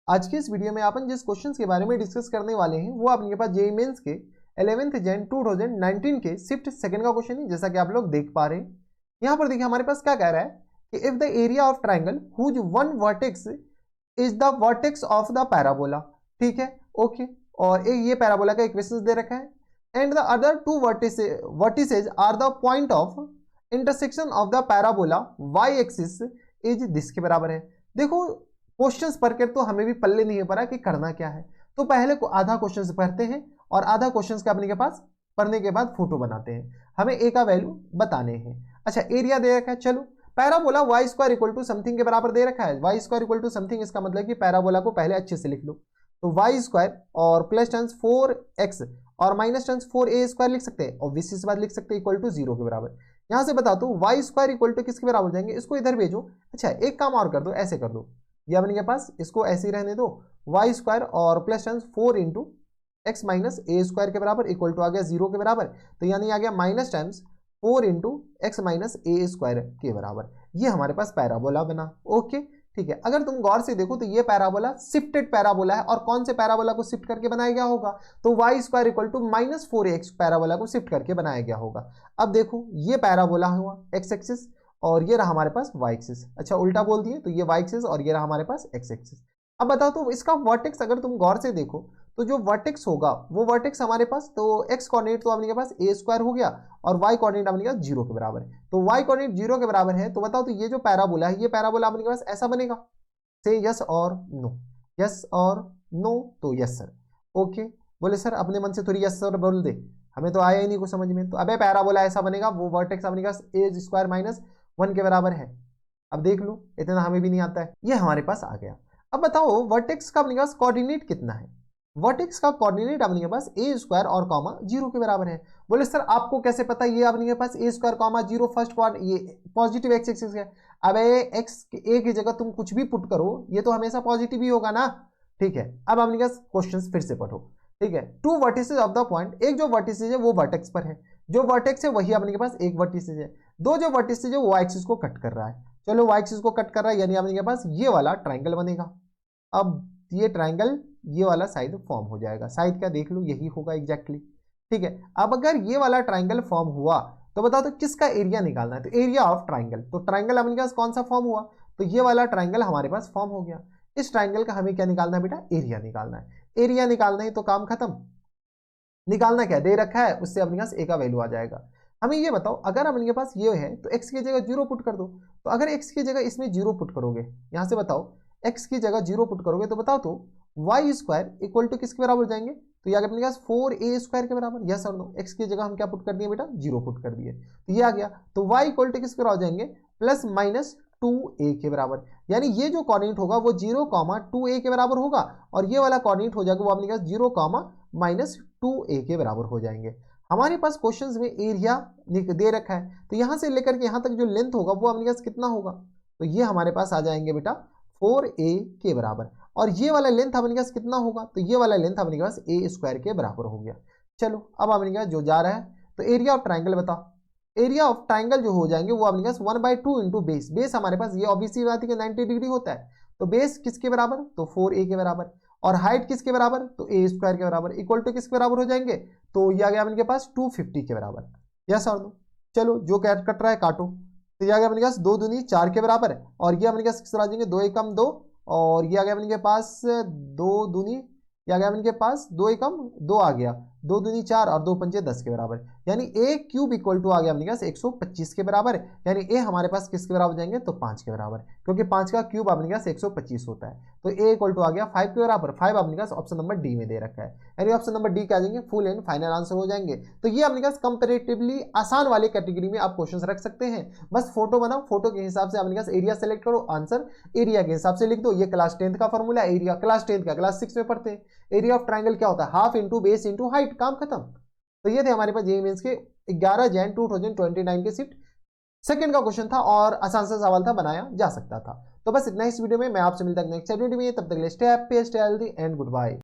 आज के इस वीडियो में अपन जिस क्वेश्चंस के बारे में डिस्कस करने वाले हैं वो अपने पास जेईई मेंस के 11th जैन 2019 के शिफ्ट सेकंड का क्वेश्चन है, जैसा कि आप लोग देख पा रहे हैं। यहाँ पर देखिए हमारे पास क्या कह रहा है कि if the area of triangle whose one vertex is the vertex of the parabola, ठीक है, ओके, और ये पैराबोला का इक्वेशन दे रखा है, and the other two vertices are the point of intersection of the parabola y axis is this के बराबर है। देखो क्वेश्चंस पढ़कर तो हमें भी पल्ले नहीं पड़ा कि करना क्या है, तो पहले को आधा क्वेश्चंस पढ़ते हैं और आधा क्वेश्चंस का अपने के पास पढ़ने के बाद फोटो बनाते हैं, हमें ए का वैल्यू बताने हैं। अच्छा, एरिया दे रखा है, चलो parabola y square equal to something के बराबर दे रखा है, y square equal to something, इसका मतलब कि पैराबोला को पहले अच्छे से लिख लो, तो वाई स्क्वायर और प्लस टेंस 4x और माइनस टेंस 4a स्क्वायर लिख सकते हैं, और विशेष बात लिख सकते हैं इक्वल टू 0 के बराबर। यहां से बता दो वाई स्क्वायर इक्वल टू किसके बराबर जाएंगे, इसको इधर भेजो। अच्छा, एक काम और कर दो, ऐसे कर दो, ये अपने के पास इसको ऐसे ही रहने दो, वाई स्क्वायर और plus tens 4 into X minus A square के बराबर इक्वल टू आ गया 0 के बराबर, तो यानी आ गया minus times 4 into X minus A square के बराबर। ये हमारे पास पैराबोला बना, ओके, ठीक है। अगर तुम गौर से देखो तो ये पैराबोला शिफ्टेड पैराबोला है, और कौन से पैराबोला को शिफ्ट करके बनाया गया होगा, तो y square equal to minus 4x parabola को शिफ्ट करके बनाया गया होगा। अब देखो ये पैराबोला हुआ एक्स एक्सिस और ये रहा हमारे पास वाई एक्सिस, अच्छा उल्टा बोल दिए, तो ये वाई एक्सिस और ये रहा हमारे पास एक्स एक्सिस। अब बताओ तो इसका वर्टेक्स अगर तुम गौर से देखो तो जो वर्टेक्स होगा वो वर्टेक्स हमारे पास, तो एक्स कोऑर्डिनेट तो अपने के पास ए स्क्वायर हो गया और वाई कोऑर्डिनेट अपने के पास 0 के बराबर है, तो वाई कोऑर्डिनेट 0 के बराबर है, तो बताओ तो ये जो पैराबोला है ये पैराबोला अपने के पास ऐसा बनेगा, से यस और नो, यस और नो, तो यस सर, ओके। बोले सर अपने मन से थोड़ी यस सर बोल दे, हमें तो आया ही नहीं कुछ समझ में, तो अबे पैराबोला ऐसा बनेगा, वो वर्टेक्स अपने के पास ए स्क्वायर माइनस 1 के बराबर है। अब देख लो, इतना हमें भी नहीं आता है, ये हमारे पास आ गया। अब बताओ वर्टेक्स का अपने पास कोऑर्डिनेट कितना है, वर्टेक्स का कोऑर्डिनेट अपने पास ए स्क्वायर और कॉमा 0 के बराबर है। बोले सर आपको कैसे पता, ये अपने पास ए स्क्वायर कॉमा 0 फर्स्ट क्वाड्रेंट, ये पॉजिटिव एक्स एक्सिस है। अब एक्स ए की जगह तुम कुछ भी पुट करो ये तो हमेशा पॉजिटिव ही होगा ना, ठीक है। अब अपने पास क्वेश्चन फिर से पढ़ो, ठीक है। Two vertices of the point, एक जो वर्टिसेज है वो वर्टेक्स पर है, जो वर्टेक्स है वही अपने के पास एक वर्टिसेज है, दो जो वर्टिसेज है वो वाई एक्सिस को कट कर रहा है, चलो वाई एक्सिस को कट कर रहा है यानी अपने के पास ये वाला ट्राइंगल बनेगा। अब ये ट्राइंगल ये वाला साइड फॉर्म हो जाएगा, साइड क्या देख लो यही होगा एग्जैक्टली, ठीक है। अब अगर ये वाला ट्राइंगल फॉर्म हुआ तो बताओ तो किसका एरिया निकालना है, तो एरिया ऑफ ट्राइंगल, तो ट्राइंगल अपने पास कौन सा फॉर्म हुआ, तो ये वाला ट्राइंगल हमारे पास फॉर्म हो गया। इस ट्राइंगल का हमें क्या निकालना है बेटा, एरिया निकालना है, एरिया निकालना है तो काम खत्म। निकालना क्या दे रखा है, उससे अपने पास ए का वैल्यू आ जाएगा। हमें ये बताओ अगर अपने पास ये है तो x की जगह 0 पुट कर दो, तो अगर x की जगह इसमें 0 पुट करोगे, यहां से बताओ x की जगह 0 पुट करोगे तो बताओ तो वाई स्क्वायर इक्वल टू किसके बराबर जाएंगे, तो ये आ गया अपने पास 4a स्क्वायर के बराबर, यस और नो। x की जगह हम क्या पुट कर दिए बेटा, 0 पुट कर दिए, तो ये आ गया, तो y इक्वल टू किसके बराबर जाएंगे, प्लस माइनस 2a के बराबर, यानी ये जो कोऑर्डिनेट होगा वो 0, 2a के बराबर होगा, और ये वाला कोऑर्डिनेट हो जाएगा वो अपने पास 0, माइनस 2a के बराबर हो जाएंगे। हमारे पास क्वेश्चंस में एरिया दे रखा है, तो यहां से लेकर के यहां तक जो लेंथ होगा वो अपने पास कितना होगा, तो ये हमारे पास आ जाएंगे बेटा 4a के बराबर, और ये वाला लेंथ अपने पास कितना होगा, तो ये वाला लेंथ अपने पास a स्क्वायर के बराबर हो गया। चलो अब अपने पास जो जा रहा है, तो एरिया ऑफ ट्राइंगल बताओ, एरिया ऑफ ट्राइंगल जो हो जाएंगे वो अपने पास 1/2 इंटू बेस, बेस हमारे पास ये ऑब्वियसली बात है कि 90 डिग्री होता है, तो बेस किसके बराबर, तो 4a के बराबर, और हाइट किसके बराबर, तो ए स्क्वायर के बराबर, इक्वल टू किसके बराबर हो जाएंगे, तो ये आ गया अपने पास 250 के बराबर, यस और नो। चलो जो कैट कट रहा है काटो, तो ये आ गया अपने पास 2 दूनी 4 के बराबर है, और ये अपने पास किस तरह आ जाएंगे 2 एकम 2, और ये आ गया अपने पास 2 दूनी, ये आ गया अपने पास 2 एकम 2 आ गया, 2 दूनी 4 और 2 पंचे 10 के बराबर, यानी a क्यूब इक्वल टू आ गया अपने पास 125 के बराबर, यानी a हमारे पास किसके बराबर जाएंगे, तो 5 के बराबर, क्योंकि 5 का क्यूब अपने पास 125 होता है, तो a इक्वल टू आ गया 5 के बराबर, 5 अपने पास ऑप्शन नंबर डी में दे रखा है, यानी ऑप्शन नंबर डी क्या आ जाएंगे, फुल एंड फाइनल आंसर हो जाएंगे। तो ये अपने पास कंपेरेटिवली आसान वाले कैटेगरी में आप क्वेश्चन रख सकते हैं, बस फोटो बनाओ, फोटो के हिसाब से अपने पास एरिया सेलेक्ट करो, आंसर एरिया के हिसाब से लिख दो। ये क्लास 10th का फॉर्मूला, एरिया क्लास 10th का क्लास 6 में पढ़ते हैं, एरिया ऑफ ट्राइंगल क्या होता है, half into base into height, काम खत्म। तो ये थे हमारे पास जेईई मेंस के 11 जैन 2029 के शिफ्ट सेकंड का क्वेश्चन था, और आसान सा सवाल था, बनाया जा सकता था। तो बस इतना इस वीडियो में, मैं आपसे मिलता हूं नेक्स्ट वीडियो में, तब तक के लिए stay happy, stay healthy and good bye.